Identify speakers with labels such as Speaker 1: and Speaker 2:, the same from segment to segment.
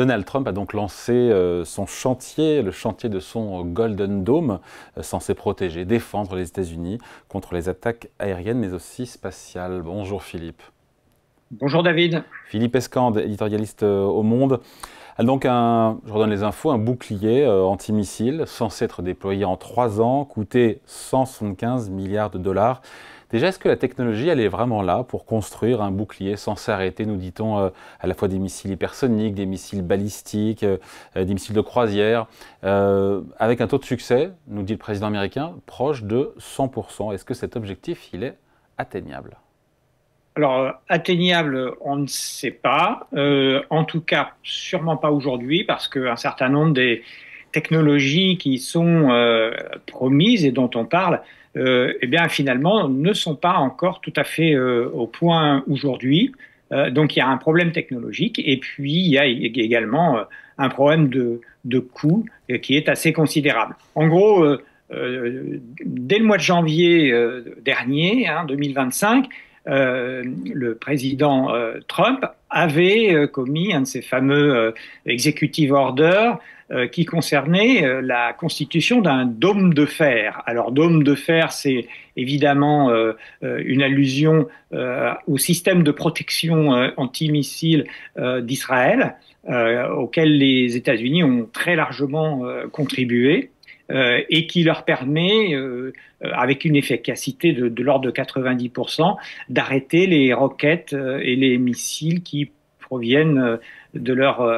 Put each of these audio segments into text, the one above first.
Speaker 1: Donald Trump a donc lancé son chantier, le chantier de son Golden Dome, censé protéger, défendre les États-Unis contre les attaques aériennes, mais aussi spatiales. Bonjour Philippe.
Speaker 2: Bonjour David.
Speaker 1: Philippe Escande, éditorialiste au Monde. Donc, je redonne les infos, un bouclier antimissile censé être déployé en 3 ans, coûté 175 milliards de dollars. Déjà, est-ce que la technologie, elle est vraiment là pour construire un bouclier censé arrêter, nous dit-on, à la fois des missiles hypersoniques, des missiles balistiques, des missiles de croisière, avec un taux de succès, nous dit le président américain, proche de 100%. Est-ce que cet objectif, il est atteignable ?
Speaker 2: Alors, atteignable, on ne sait pas. En tout cas, sûrement pas aujourd'hui, parce qu'un certain nombre des technologies qui sont promises et dont on parle, eh bien, finalement, ne sont pas encore tout à fait au point aujourd'hui. Donc, il y a un problème technologique. Et puis, il y a également un problème de coût qui est assez considérable. En gros, dès le mois de janvier dernier, 2025, le président Trump avait commis un de ces fameux executive orders qui concernait la constitution d'un dôme de fer. Alors, dôme de fer, c'est évidemment une allusion au système de protection antimissile d'Israël, auquel les États-Unis ont très largement contribué. Et qui leur permet, avec une efficacité de l'ordre de 90%, d'arrêter les roquettes et les missiles qui proviennent de leur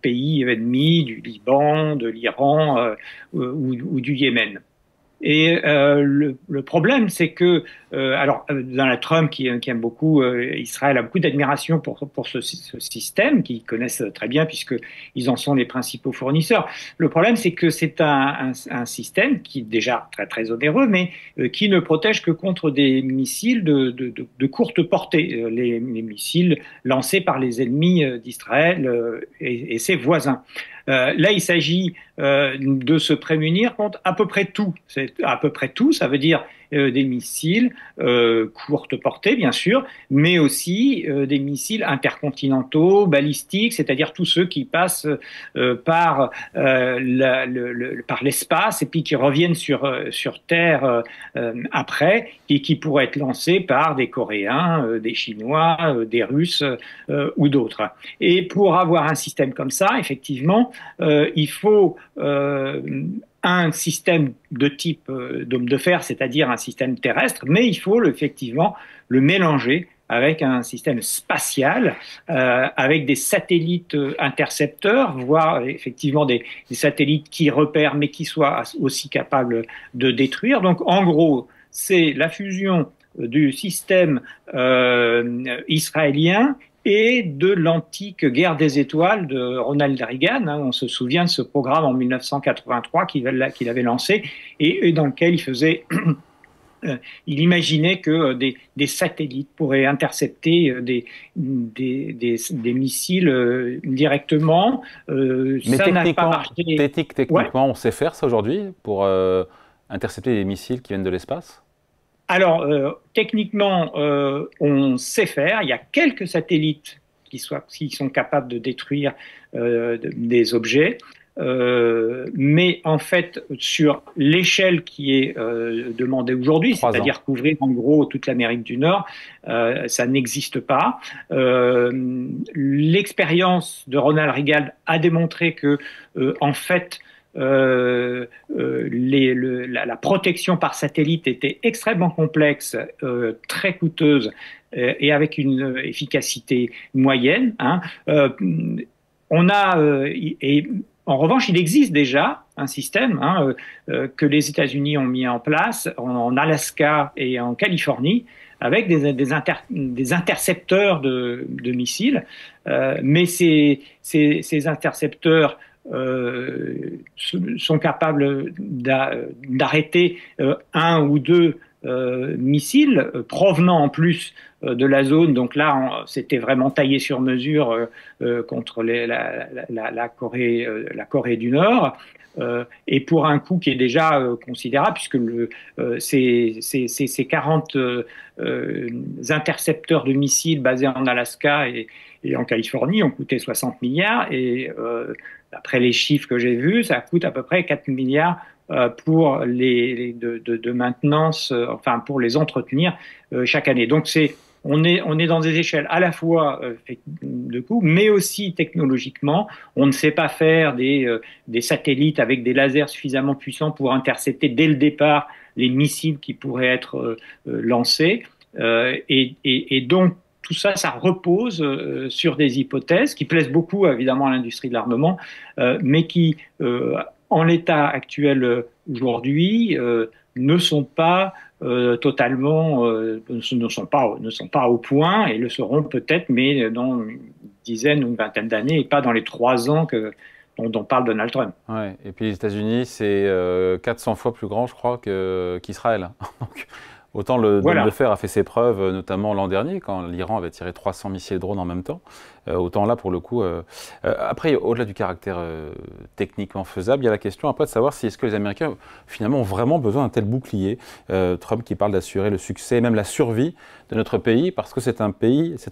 Speaker 2: pays ennemi, du Liban, de l'Iran ou du Yémen. Et le problème, c'est que, alors, Donald Trump, qui aime beaucoup Israël, a beaucoup d'admiration pour ce système, qu'ils connaissent très bien, puisqu'ils en sont les principaux fournisseurs. Le problème, c'est que c'est un système qui est déjà très, très onéreux, mais qui ne protège que contre des missiles de courte portée, les missiles lancés par les ennemis d'Israël et ses voisins. Là, il s'agit de se prémunir contre à peu près tout. C'est à peu près tout, ça veut dire des missiles courte portée, bien sûr, mais aussi des missiles intercontinentaux, balistiques, c'est-à-dire tous ceux qui passent par l'espace et puis qui reviennent sur Terre après, et qui pourraient être lancés par des Coréens, des Chinois, des Russes ou d'autres. Et pour avoir un système comme ça, effectivement, il faut un système de type dôme de fer, c'est-à-dire un système terrestre, mais il faut effectivement le mélanger avec un système spatial, avec des satellites intercepteurs, voire effectivement des satellites qui repèrent, mais qui soient aussi capables de détruire. Donc en gros, c'est la fusion du système israélien et de l'antique guerre des étoiles de Ronald Reagan. On se souvient de ce programme en 1983 qu'il avait lancé et dans lequel il faisait... il imaginait que des satellites pourraient intercepter des missiles directement.
Speaker 1: Mais
Speaker 2: ça n'a pas marché.
Speaker 1: Techniquement, on sait faire ça aujourd'hui pour intercepter des missiles qui viennent de l'espace ?
Speaker 2: Alors, techniquement, on sait faire. Il y a quelques satellites qui sont capables de détruire des objets. Mais en fait, sur l'échelle qui est demandée aujourd'hui, c'est-à-dire couvrir en gros toute l'Amérique du Nord, ça n'existe pas. L'expérience de Ronald Reagan a démontré que, en fait, la protection par satellite était extrêmement complexe, très coûteuse et avec une efficacité moyenne. En revanche, il existe déjà un système que les États-Unis ont mis en place en Alaska et en Californie avec des intercepteurs de missiles. Mais ces intercepteurs sont capables d'arrêter un ou deux missiles provenant en plus de la zone. Donc là, c'était vraiment taillé sur mesure contre la Corée du Nord. et pour un coût qui est déjà considérable, puisque ces 40 intercepteurs de missiles basés en Alaska et en Californie ont coûté 60 milliards, et d'après les chiffres que j'ai vus, ça coûte à peu près 4 milliards pour de maintenance, enfin pour les entretenir chaque année. Donc on est dans des échelles à la fois de coûts, mais aussi technologiquement. On ne sait pas faire des satellites avec des lasers suffisamment puissants pour intercepter dès le départ les missiles qui pourraient être lancés. Et donc, tout ça, ça repose sur des hypothèses qui plaisent beaucoup, évidemment, à l'industrie de l'armement, mais qui, en l'état actuel aujourd'hui, ne sont pas totalement, ne sont pas au point, et le seront peut-être, mais dans une dizaine ou une vingtaine d'années, et pas dans les 3 ans dont parle Donald Trump.
Speaker 1: Ouais. Et puis les États-Unis, c'est 400 fois plus grand, je crois, qu'Israël. Donc, autant le dôme de fer a fait ses preuves, notamment l'an dernier, quand l'Iran avait tiré 300 missiles drones en même temps. Autant là, pour le coup... après, au-delà du caractère techniquement faisable, il y a la question après de savoir si est-ce que les Américains, finalement, ont vraiment besoin d'un tel bouclier. Trump qui parle d'assurer le succès et même la survie de notre pays, parce que c'est un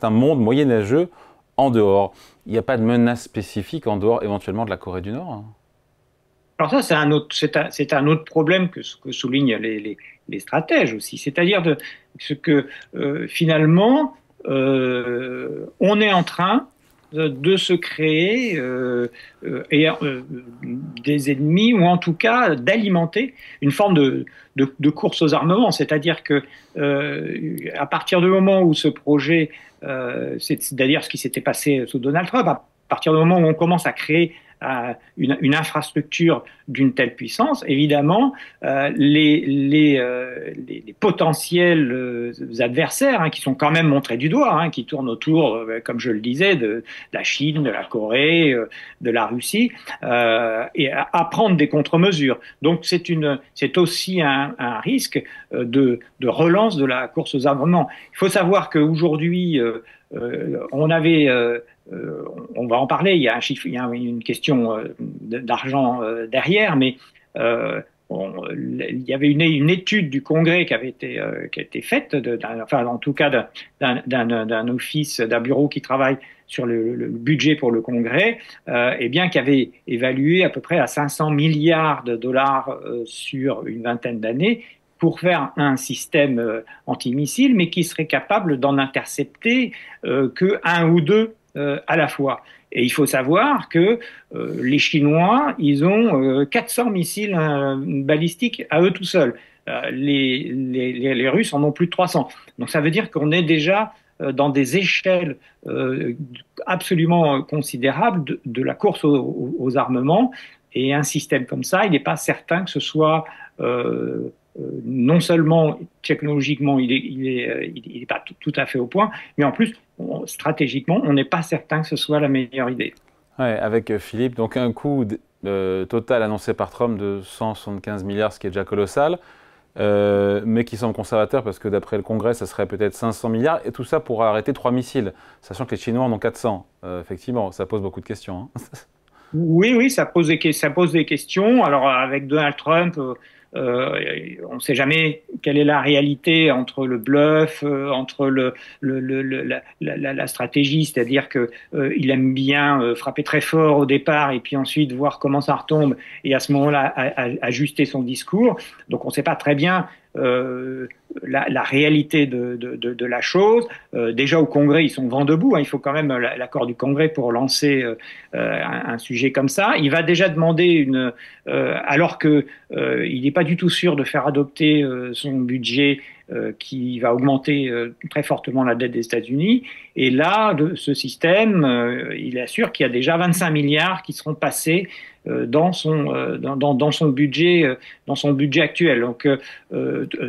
Speaker 1: monde moyenâgeux en dehors. Il n'y a pas de menace spécifique en dehors, éventuellement, de la Corée du Nord, hein.
Speaker 2: Alors ça, c'est un autre problème que soulignent les stratèges aussi. C'est-à-dire ce que finalement, on est en train de se créer des ennemis, ou en tout cas d'alimenter une forme de course aux armements. C'est-à-dire que à partir du moment où ce projet, c'est d'ailleurs ce qui s'était passé sous Donald Trump, à partir du moment où on commence à créer une infrastructure d'une telle puissance, évidemment, les potentiels adversaires, hein, qui sont quand même montrés du doigt, hein, qui tournent autour, comme je le disais, de la Chine, de la Corée, de la Russie, et à prendre des contre-mesures. Donc c'est aussi un risque de relance de la course aux armements. Il faut savoir qu'aujourd'hui, on avait... on va en parler, il y a un chiffre, il y a une question d'argent derrière, mais il y avait une étude du Congrès qui a été faite, enfin en tout cas d'un office, d'un bureau qui travaille sur le budget pour le Congrès, et bien qui avait évalué à peu près à 500 milliards de dollars sur une vingtaine d'années pour faire un système antimissile, mais qui serait capable d'en intercepter qu'un ou deux à la fois. Et il faut savoir que les Chinois, ils ont 400 missiles balistiques à eux tout seuls. Les Russes en ont plus de 300. Donc ça veut dire qu'on est déjà dans des échelles absolument considérables de la course aux armements. Et un système comme ça, il n'est pas certain que ce soit... non seulement technologiquement, il est pas tout à fait au point, mais en plus, stratégiquement, on n'est pas certain que ce soit la meilleure idée.
Speaker 1: Ouais, avec Philippe, donc un coût total annoncé par Trump de 175 milliards, ce qui est déjà colossal, mais qui semble conservateur parce que d'après le Congrès, ça serait peut-être 500 milliards, et tout ça pour arrêter 3 missiles, sachant que les Chinois en ont 400. Effectivement, ça pose beaucoup de questions, hein.
Speaker 2: Oui, ça pose des questions. Alors, avec Donald Trump, on ne sait jamais quelle est la réalité entre le bluff, entre la stratégie, c'est-à-dire que il aime bien frapper très fort au départ et puis ensuite voir comment ça retombe et à ce moment-là ajuster son discours. Donc on ne sait pas très bien la réalité de la chose. Déjà au Congrès, ils sont vent debout, hein. Il faut quand même l'accord du Congrès pour lancer un sujet comme ça. Il va déjà demander alors que il n'est pas du tout sûr de faire adopter son budget qui va augmenter très fortement la dette des États-Unis. Et là, ce système, il assure qu'il y a déjà 25 milliards qui seront passés dans son budget actuel. Donc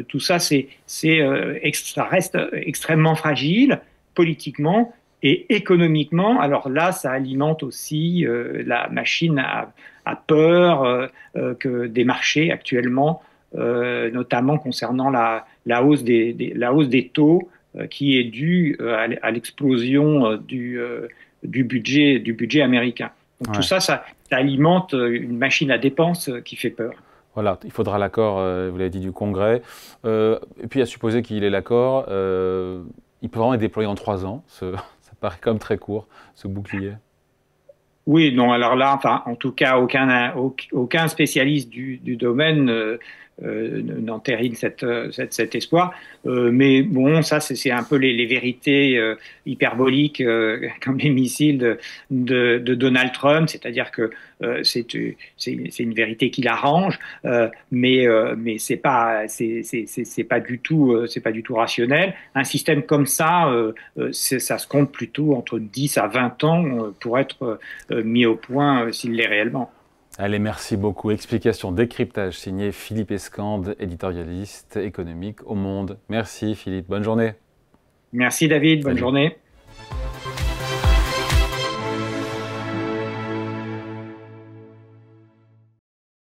Speaker 2: tout ça, ça reste extrêmement fragile politiquement et économiquement. Alors là, ça alimente aussi la machine à peur que des marchés actuellement, notamment concernant la hausse des taux qui est due à l'explosion du budget américain. Donc tout
Speaker 1: Ouais.
Speaker 2: ça, ça alimente une machine à dépenses qui fait peur.
Speaker 1: Voilà, il faudra l'accord, vous l'avez dit, du Congrès. Et puis, à supposer qu'il ait l'accord, il peut vraiment être déployé en 3 ans. Ça paraît comme très court, ce bouclier.
Speaker 2: Oui, non, alors là, enfin, en tout cas, aucun spécialiste du domaine n'entérine cet espoir. Mais bon, ça, c'est un peu les vérités hyperboliques, comme les missiles de Donald Trump, c'est-à-dire que c'est une vérité qui l'arrange, mais c'est pas du tout rationnel. Un système comme ça, ça se compte plutôt entre 10 à 20 ans pour être mis au point s'il l'est réellement.
Speaker 1: Allez, merci beaucoup. Explication, décryptage signé Philippe Escande, éditorialiste économique au Monde. Merci Philippe, bonne journée.
Speaker 2: Merci David, bonne
Speaker 1: Salut.
Speaker 2: journée.